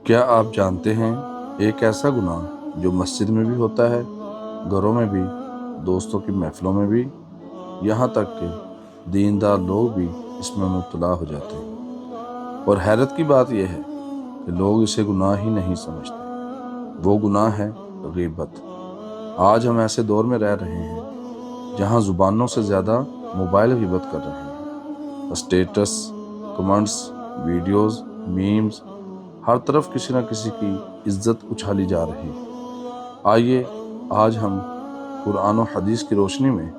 کیا آپ جانتے ہیں ایک ایسا گناہ جو مسجد میں بھی ہوتا ہے، گھروں میں بھی، دوستوں کی محفلوں میں بھی، یہاں تک کہ دیندار لوگ بھی اس میں مبتلا ہو جاتے ہیں۔ اور حیرت کی بات یہ ہے کہ لوگ اسے گناہ ہی نہیں سمجھتے۔ وہ گناہ ہے غیبت۔ آج ہم ایسے دور میں رہ رہے ہیں جہاں زبانوں سے زیادہ موبائل غیبت کر رہے ہیں۔ اسٹیٹس، کمنٹس، ویڈیوز، میمز، ہر طرف کسی نہ کسی کی عزت اچھالی جا رہی ہے۔ آئیے آج ہم قرآن و حدیث کی روشنی میں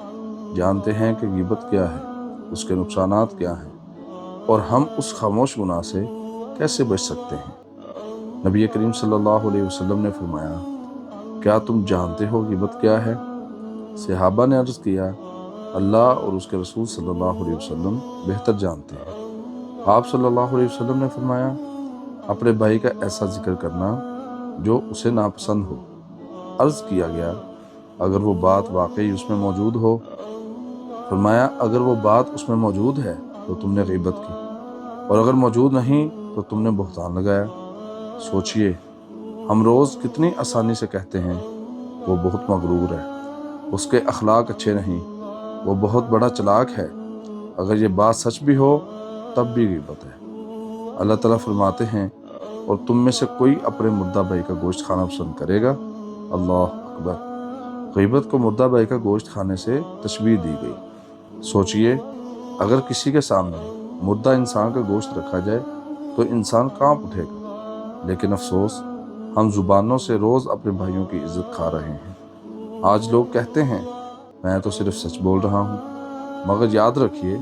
جانتے ہیں کہ غیبت کیا ہے، اس کے نقصانات کیا ہیں، اور ہم اس خاموش گناہ سے کیسے بچ سکتے ہیں۔ نبی کریم صلی اللہ علیہ وسلم نے فرمایا، کیا تم جانتے ہو غیبت کیا ہے؟ صحابہ نے عرض کیا، اللہ اور اس کے رسول صلی اللہ علیہ وسلم بہتر جانتے ہیں۔ آپ صلی اللہ علیہ وسلم نے فرمایا، اپنے بھائی کا ایسا ذکر کرنا جو اسے ناپسند ہو۔ عرض کیا گیا، اگر وہ بات واقعی اس میں موجود ہو؟ فرمایا، اگر وہ بات اس میں موجود ہے تو تم نے غیبت کی، اور اگر موجود نہیں تو تم نے بہتان لگایا۔ سوچئے، ہم روز کتنی آسانی سے کہتے ہیں وہ بہت مغرور ہے، اس کے اخلاق اچھے نہیں، وہ بہت بڑا چلاک ہے۔ اگر یہ بات سچ بھی ہو تب بھی غیبت ہے۔ اللہ تعالیٰ فرماتے ہیں، اور تم میں سے کوئی اپنے مردہ بھائی کا گوشت کھانا پسند کرے گا؟ اللہ اکبر۔ غیبت کو مردہ بھائی کا گوشت کھانے سے تشبیہ دی گئی۔ سوچئے، اگر کسی کے سامنے مردہ انسان کا گوشت رکھا جائے تو انسان کانپ اٹھے گا، لیکن افسوس، ہم زبانوں سے روز اپنے بھائیوں کی عزت کھا رہے ہیں۔ آج لوگ کہتے ہیں، میں تو صرف سچ بول رہا ہوں، مگر یاد رکھیے،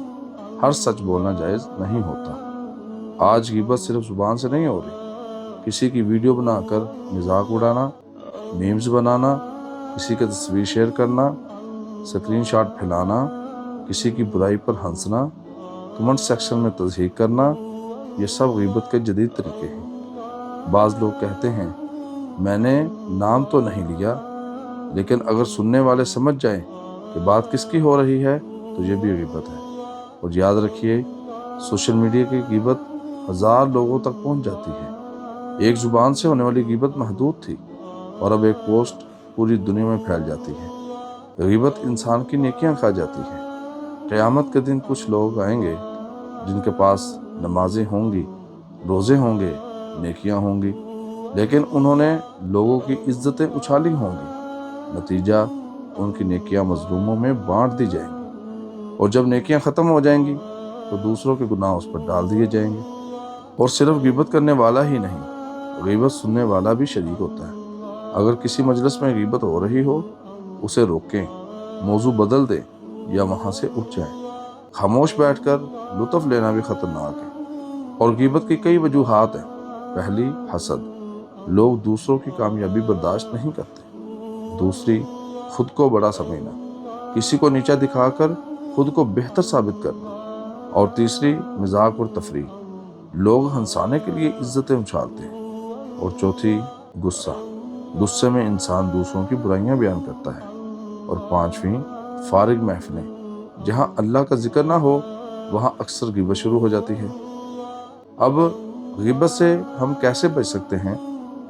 ہر سچ بولنا جائز نہیں ہوتا۔ آج غیبت صرف زبان سے نہیں ہو رہی، کسی کی ویڈیو بنا کر مذاق اڑانا، میمز بنانا، کسی کی تصویر شیئر کرنا، سکرین شاٹ پھیلانا، کسی کی برائی پر ہنسنا، کمنٹ سیکشن میں تضحیق کرنا، یہ سب غیبت کے جدید طریقے ہیں۔ بعض لوگ کہتے ہیں، میں نے نام تو نہیں لیا، لیکن اگر سننے والے سمجھ جائیں کہ بات کس کی ہو رہی ہے تو یہ بھی غیبت ہے۔ اور یاد رکھیے، سوشل میڈیا کی غیبت ہزار لوگوں تک پہنچ جاتی ہے۔ ایک زبان سے ہونے والی غیبت محدود تھی، اور اب ایک پوسٹ پوری دنیا میں پھیل جاتی ہے۔ غیبت انسان کی نیکیاں کھا جاتی ہے۔ قیامت کے دن کچھ لوگ آئیں گے جن کے پاس نمازیں ہوں گی، روزے ہوں گے، نیکیاں ہوں گی، لیکن انہوں نے لوگوں کی عزتیں اچھالی ہوں گی۔ نتیجہ، ان کی نیکیاں مظلوموں میں بانٹ دی جائیں گی، اور جب نیکیاں ختم ہو جائیں گی تو دوسروں کے گناہ اس پر ڈال دیے جائیں گے۔ اور صرف غیبت کرنے والا ہی نہیں، غیبت سننے والا بھی شریک ہوتا ہے۔ اگر کسی مجلس میں غیبت ہو رہی ہو، اسے روکیں، موضوع بدل دیں یا وہاں سے اٹھ جائیں۔ خاموش بیٹھ کر لطف لینا بھی خطرناک ہے۔ اور غیبت کی کئی وجوہات ہیں۔ پہلی، حسد، لوگ دوسروں کی کامیابی برداشت نہیں کرتے۔ دوسری، خود کو بڑا سمجھنا، کسی کو نیچا دکھا کر خود کو بہتر ثابت کرنا۔ اور تیسری، مذاق اور تفریح، لوگ ہنسانے کے لیے عزتیں اچھالتے ہیں۔ اور چوتھی، غصہ، غصے میں انسان دوسروں کی برائیاں بیان کرتا ہے۔ اور پانچویں، فارغ محفلیں، جہاں اللہ کا ذکر نہ ہو وہاں اکثر غیبت شروع ہو جاتی ہے۔ اب غیبت سے ہم کیسے بچ سکتے ہیں؟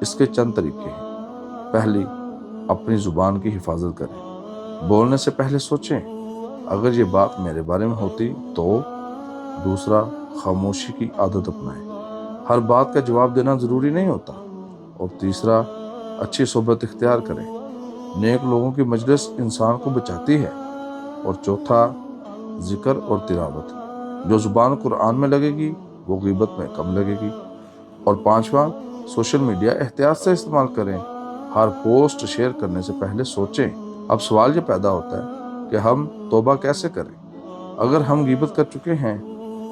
اس کے چند طریقے ہیں۔ پہلی، اپنی زبان کی حفاظت کریں۔ بولنے سے پہلے سوچیں، اگر یہ بات میرے بارے میں ہوتی تو۔ دوسرا، خاموشی کی عادت اپنائیں، ہر بات کا جواب دینا ضروری نہیں ہوتا۔ اور تیسرا، اچھی صحبت اختیار کریں، نیک لوگوں کی مجلس انسان کو بچاتی ہے۔ اور چوتھا، ذکر اور تلاوت، جو زبان قرآن میں لگے گی وہ غیبت میں کم لگے گی۔ اور پانچواں، سوشل میڈیا احتیاط سے استعمال کریں، ہر پوسٹ شیئر کرنے سے پہلے سوچیں۔ اب سوال یہ پیدا ہوتا ہے کہ ہم توبہ کیسے کریں؟ اگر ہم غیبت کر چکے ہیں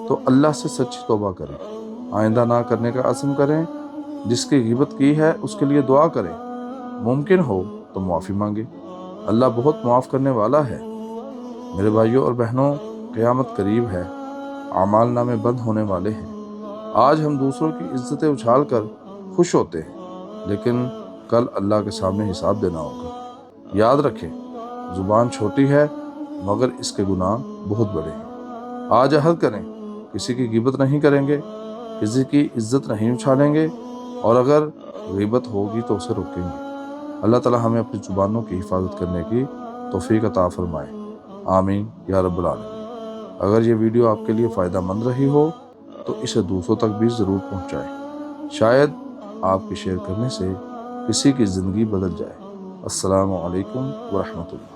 تو اللہ سے سچی توبہ کریں، آئندہ نہ کرنے کا عزم کریں، جس کی غیبت کی ہے اس کے لیے دعا کریں، ممکن ہو تو معافی مانگیں۔ اللہ بہت معاف کرنے والا ہے۔ میرے بھائیوں اور بہنوں، قیامت قریب ہے، اعمال نامے بند ہونے والے ہیں۔ آج ہم دوسروں کی عزتیں اچھال کر خوش ہوتے ہیں، لیکن کل اللہ کے سامنے حساب دینا ہوگا۔ یاد رکھیں، زبان چھوٹی ہے مگر اس کے گناہ بہت بڑے ہیں۔ آج عہد کریں، کسی کی غیبت نہیں کریں گے، کسی کی عزت نہیں اچھالیں گے، اور اگر غیبت ہوگی تو اسے روکیں گے۔ اللہ تعالی ہمیں اپنی زبانوں کی حفاظت کرنے کی توفیق عطا فرمائے، آمین یا رب العالمین۔ اگر یہ ویڈیو آپ کے لیے فائدہ مند رہی ہو تو اسے دوسروں تک بھی ضرور پہنچائیں، شاید آپ کے شیئر کرنے سے کسی کی زندگی بدل جائے۔ السلام علیکم ورحمۃ اللہ۔